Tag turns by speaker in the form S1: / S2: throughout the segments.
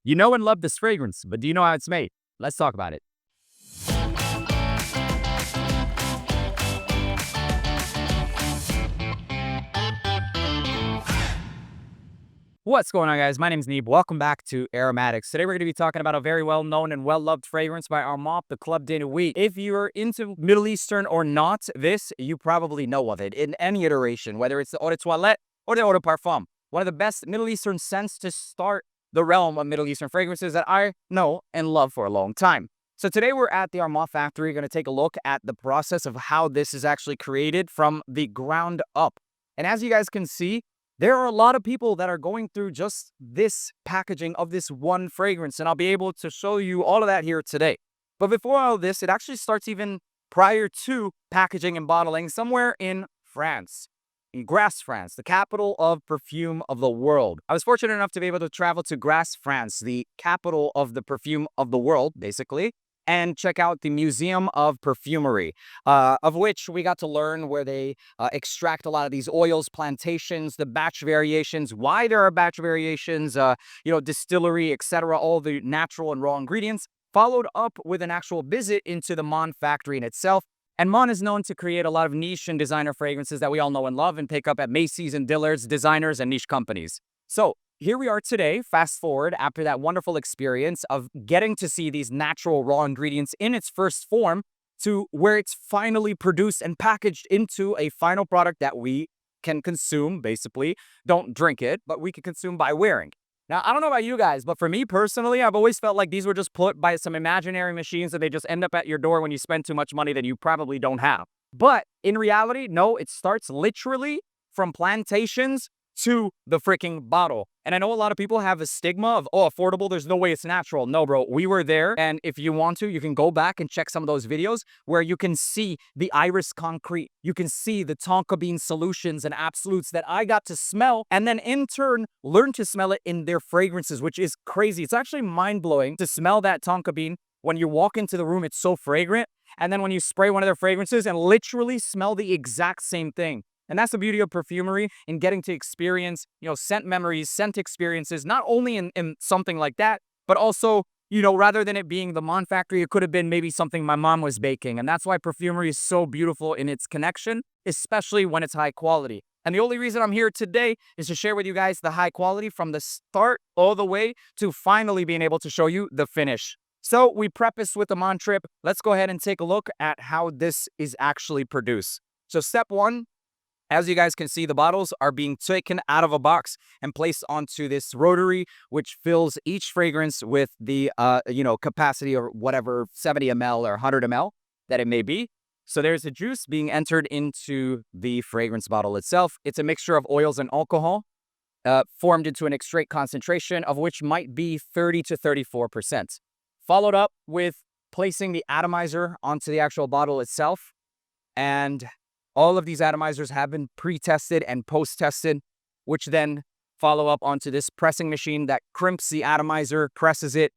S1: You know and love this fragrance, but do you know how it's made? Let's talk about it. What's going on, guys? My name is Neeb. Welcome back to AROMATIX. Today, we're going to be talking about a very well-known and well-loved fragrance by Armaf, the Club de Nuit. If you're into Middle Eastern or not, you probably know of it in any iteration, whether it's the Eau de Toilette or the Eau de Parfum. One of the best Middle Eastern scents to start the realm of Middle Eastern fragrances that I know and love for a long time. So today, we're at the Armaf factory. We're going to take a look at the process of how this is actually created from the ground up. And as you guys can see, there are a lot of people that are going through just this packaging of this one fragrance, and I'll be able to show you all of that here today. But before all this, it actually starts even prior to packaging and bottling somewhere in France, in Grasse, France, the capital of perfume of the world. I was fortunate enough to be able to travel to Grasse, France, the capital of the perfume of the world, basically, and check out the Museum of Perfumery, of which we got to learn where they extract a lot of these oils, plantations, the batch variations, why there are batch variations, distillery, etc., all the natural and raw ingredients, followed up with an actual visit into the Mon factory in itself. And Mon is known to create a lot of niche and designer fragrances that we all know and love and pick up at Macy's and Dillard's, designers and niche companies. So here we are today, fast forward after that wonderful experience of getting to see these natural raw ingredients in its first form to where it's finally produced and packaged into a final product that we can consume, basically. Don't drink it, but we can consume by wearing. Now, I don't know about you guys, but for me personally, I've always felt like these were just put by some imaginary machines that they just end up at your door when you spend too much money that you probably don't have. But in reality, no, it starts literally from plantations to the freaking bottle. And I know a lot of people have a stigma of, oh, affordable, there's no way it's natural. No, bro, we were there. And if you want to, you can go back and check some of those videos where you can see the iris concrete. You can see the tonka bean solutions and absolutes that I got to smell and then in turn learn to smell it in their fragrances, which is crazy. It's actually mind-blowing to smell that tonka bean. When you walk into the room, it's so fragrant. And then when you spray one of their fragrances and literally smell the exact same thing. And that's the beauty of perfumery in getting to experience, scent memories, scent experiences, not only in something like that, but also, rather than it being the Mon factory, it could have been maybe something my mom was baking. And that's why perfumery is so beautiful in its connection, especially when it's high quality. And the only reason I'm here today is to share with you guys the high quality from the start all the way to finally being able to show you the finish. So we prefaced with the Mon trip. Let's go ahead and take a look at how this is actually produced. So step one, as you guys can see, the bottles are being taken out of a box and placed onto this rotary, which fills each fragrance with the, capacity or whatever, 70 ml or 100 ml that it may be. So there's a juice being entered into the fragrance bottle itself. It's a mixture of oils and alcohol formed into an extract concentration of which might be 30 to 34%. Followed up with placing the atomizer onto the actual bottle itself. And all of these atomizers have been pre-tested and post-tested, which then follow up onto this pressing machine that crimps the atomizer, presses it,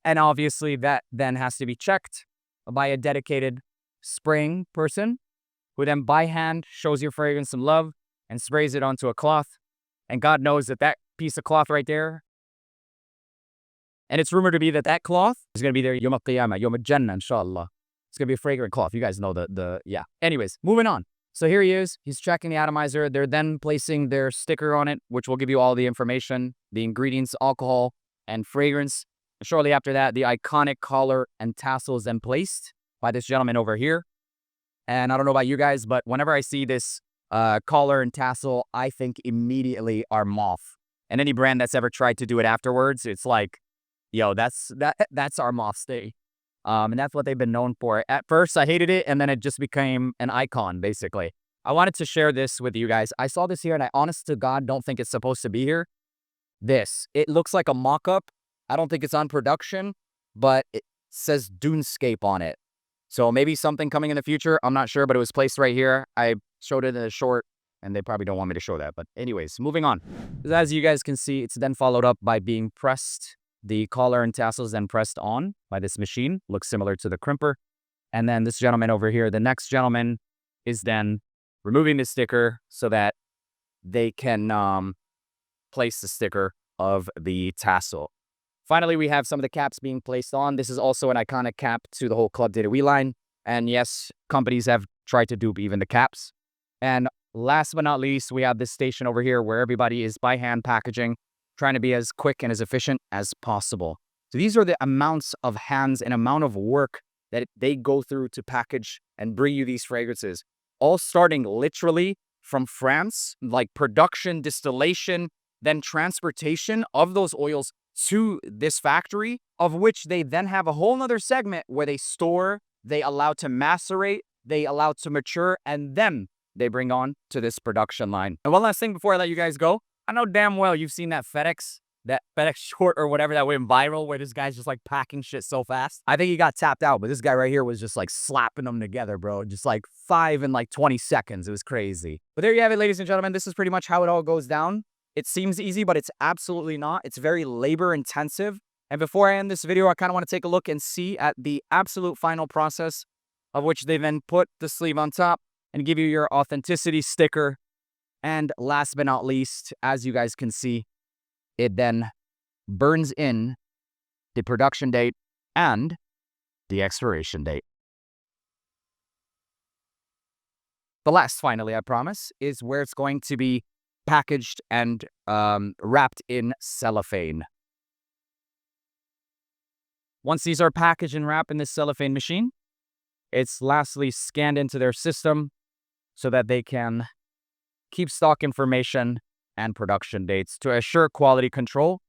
S1: and obviously that then has to be checked by a dedicated spraying person who then by hand shows your fragrance some love and sprays it onto a cloth. And God knows that that piece of cloth right there, and it's rumored to be that that cloth is going to be there Yom al-Qiyamah, Yom al-Jannah, inshallah. It's going to be a fragrant cloth. You guys know yeah. Anyways, moving on. So here he is. He's checking the atomizer. They're then placing their sticker on it, which will give you all the information, the ingredients, alcohol, and fragrance. And shortly after that, the iconic collar and tassel is then placed by this gentleman over here. And I don't know about you guys, but whenever I see this collar and tassel, I think immediately Armaf. And any brand that's ever tried to do it afterwards, it's like, yo, that's Armaf's day. And that's what they've been known for. At first, I hated it, and then it just became an icon, basically. I wanted to share this with you guys. I saw this here, and I honest to God don't think it's supposed to be here. It looks like a mock-up. I don't think it's on production, but it says Dunescape on it. So maybe something coming in the future. I'm not sure, but it was placed right here. I showed it in a short, and they probably don't want me to show that. But anyways, moving on. As you guys can see, it's then followed up by being pressed. The collar and tassels then pressed on by this machine. Looks similar to the crimper. And then this gentleman over here, the next gentleman, is then removing the sticker so that they can place the sticker of the tassel. Finally, we have some of the caps being placed on. This is also an iconic cap to the whole Club de Nuit line. And yes, companies have tried to dupe even the caps. And last but not least, we have this station over here where everybody is by hand packaging, trying to be as quick and as efficient as possible. So these are the amounts of hands and amount of work that they go through to package and bring you these fragrances, all starting literally from France, like production, distillation, then transportation of those oils to this factory, of which they then have a whole nother segment where they store, they allow to macerate, they allow to mature, and then they bring on to this production line. And one last thing before I let you guys go, I know damn well you've seen that FedEx short or whatever that went viral where this guy's just like packing shit so fast. I think he got tapped out, but this guy right here was just like slapping them together, bro. Just like 5 in like 20 seconds. It was crazy. But there you have it, ladies and gentlemen. This is pretty much how it all goes down. It seems easy, but it's absolutely not. It's very labor intensive. And before I end this video, I kind of want to take a look and see at the absolute final process, of which they then put the sleeve on top and give you your authenticity sticker. And last but not least, as you guys can see, it then burns in the production date and the expiration date. The last, finally, I promise, is where it's going to be packaged and wrapped in cellophane. Once these are packaged and wrapped in this cellophane machine, it's lastly scanned into their system so that they can keep stock information and production dates to assure quality control.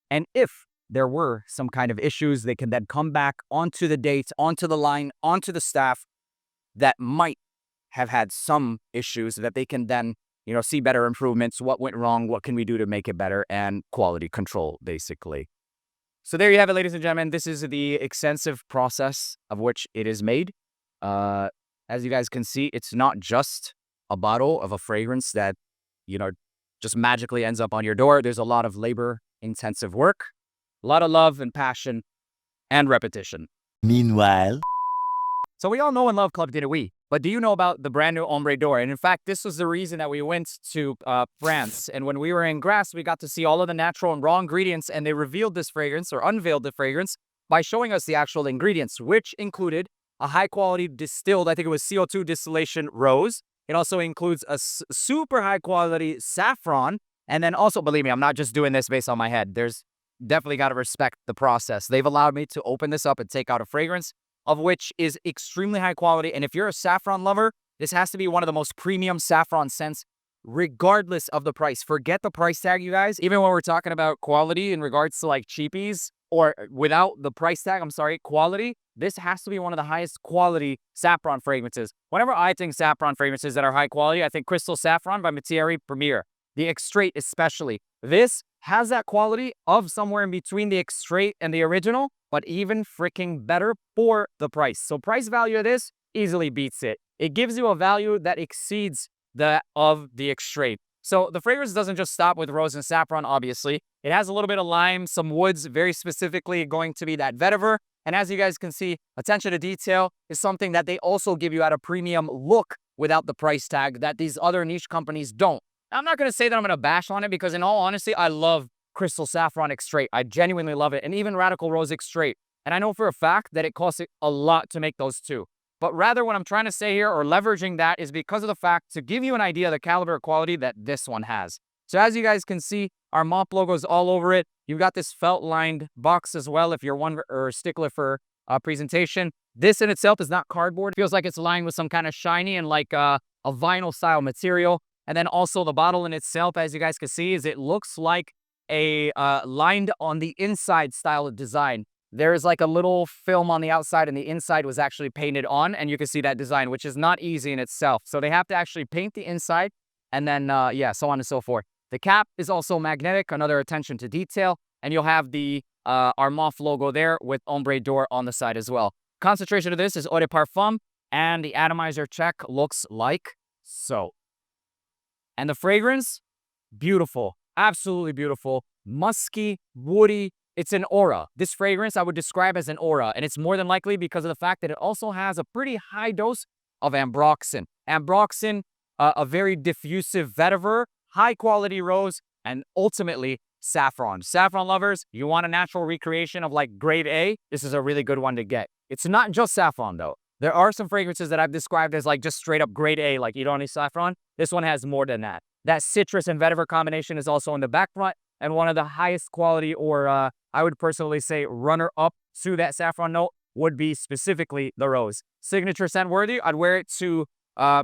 S1: And if there were some kind of issues, they can then come back onto the dates, onto the line, onto the staff that might have had some issues that they can then, see better improvements, what went wrong, what can we do to make it better, and quality control, basically. So there you have it, ladies and gentlemen. This is the extensive process of which it is made. As you guys can see, it's not just a bottle of a fragrance that, just magically ends up on your door. There's a lot of labor-intensive work, a lot of love and passion, and repetition.
S2: Meanwhile,
S1: so we all know and love Club de Nuit, but do you know about the brand new Ombre d'Or? And in fact, this was the reason that we went to France. And when we were in Grasse, we got to see all of the natural and raw ingredients, and they revealed this fragrance, or unveiled the fragrance, by showing us the actual ingredients, which included a high-quality distilled, I think it was CO2 distillation rose. It also includes a super high-quality saffron. And then also, believe me, I'm not just doing this based on my head. There's definitely got to respect the process. They've allowed me to open this up and take out a fragrance, of which is extremely high quality. And if you're a saffron lover, this has to be one of the most premium saffron scents, regardless of the price. Forget the price tag, you guys. Even when we're talking about quality in regards to like cheapies, or without the price tag, quality, this has to be one of the highest quality saffron fragrances. Whenever I think saffron fragrances that are high quality, I think Crystal Saffron by Thierry Premier. The Extrait especially. This has that quality of somewhere in between the Extrait and the original, but even freaking better for the price. So price value of this easily beats it. It gives you a value that exceeds that of the Extrait. So the fragrance doesn't just stop with rose and saffron, obviously. It has a little bit of lime, some woods, very specifically going to be that vetiver. And as you guys can see, attention to detail is something that they also give you at a premium look without the price tag that these other niche companies don't. Now, I'm not going to say that I'm going to bash on it because in all honesty, I love Crystal Saffron Extrait. I genuinely love it. And even Radical Rose Extrait. And I know for a fact that it costs a lot to make those two. But rather what I'm trying to say here, or leveraging that, is because of the fact to give you an idea of the caliber of quality that this one has. So as you guys can see, our MOP logo is all over it. You've got this felt-lined box as well if you're one or stickler for presentation. This in itself is not cardboard. It feels like it's lined with some kind of shiny and like a vinyl style material. And then also the bottle in itself, as you guys can see, is it looks like a lined on the inside style of design. There's like a little film on the outside and the inside was actually painted on, and you can see that design, which is not easy in itself. So they have to actually paint the inside and then, so on and so forth. The cap is also magnetic, another attention to detail, and you'll have the Armaf logo there with Ombre d'Or on the side as well. Concentration of this is Eau de Parfum, and the atomizer check looks like so. And the fragrance, beautiful, absolutely beautiful, musky, woody. It's an aura. This fragrance I would describe as an aura, and it's more than likely because of the fact that it also has a pretty high dose of ambroxan. Ambroxan, a very diffusive vetiver, high quality rose, and ultimately saffron. Saffron lovers, you want a natural recreation of like grade A, this is a really good one to get. It's not just saffron though. There are some fragrances that I've described as like just straight up grade A, like you don't need saffron. This one has more than that. That citrus and vetiver combination is also in the back front, and one of the highest quality, or I would personally say runner up to that saffron note, would be specifically the rose. Signature scent worthy. I'd wear it to,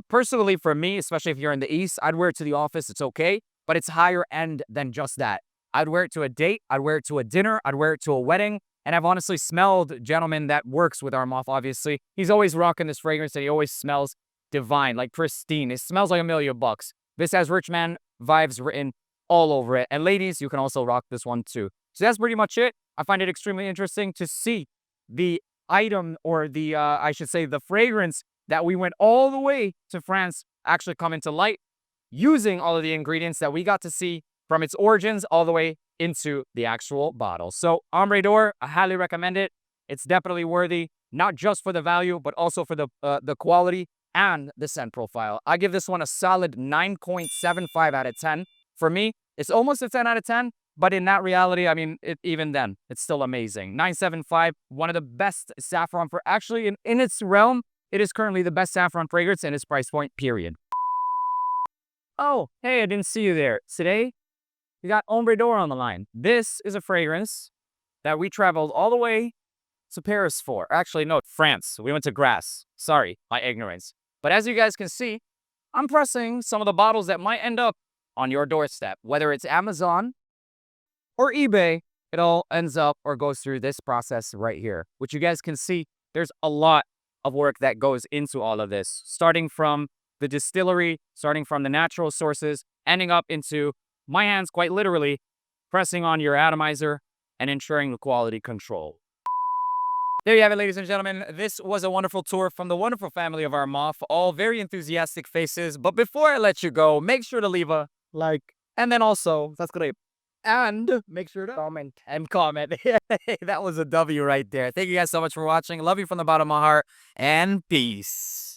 S1: personally for me, especially if you're in the East, I'd wear it to the office. It's okay, but it's higher end than just that. I'd wear it to a date. I'd wear it to a dinner. I'd wear it to a wedding. And I've honestly smelled gentleman that works with Armaf, obviously. He's always rocking this fragrance and he always smells divine, like pristine. It smells like $1,000,000. This has rich man vibes written all over it. And ladies, you can also rock this one too. So that's pretty much it. I find it extremely interesting to see the item, or the, I should say, the fragrance that we went all the way to France actually come into light, using all of the ingredients that we got to see from its origins all the way into the actual bottle. So Ombre d'Or, I highly recommend it. It's definitely worthy, not just for the value, but also for the quality and the scent profile. I give this one a solid 9.75 out of 10. For me, it's almost a 10 out of 10, but in that reality, I mean, even then, it's still amazing. 9.75, one of the best saffron for, actually in its realm, it is currently the best saffron fragrance in its price point, period. Oh, hey, I didn't see you there. Today, we got Ombre d'Or on the line. This is a fragrance that we traveled all the way to Paris for. Actually, no, France. We went to Grasse. Sorry, my ignorance. But as you guys can see, I'm pressing some of the bottles that might end up on your doorstep. Whether it's Amazon or eBay, it all ends up or goes through this process right here, which you guys can see. There's a lot of work that goes into all of this, starting from the distillery, starting from the natural sources, ending up into my hands, quite literally, pressing on your atomizer and ensuring the quality control. There you have it, ladies and gentlemen. This was a wonderful tour from the wonderful family of Armaf, all very enthusiastic faces. But before I let you go, make sure to leave a like, and then also, that's great. And make sure to comment and comment. That was a W right there. Thank you guys so much for watching. Love you from the bottom of my heart, and peace.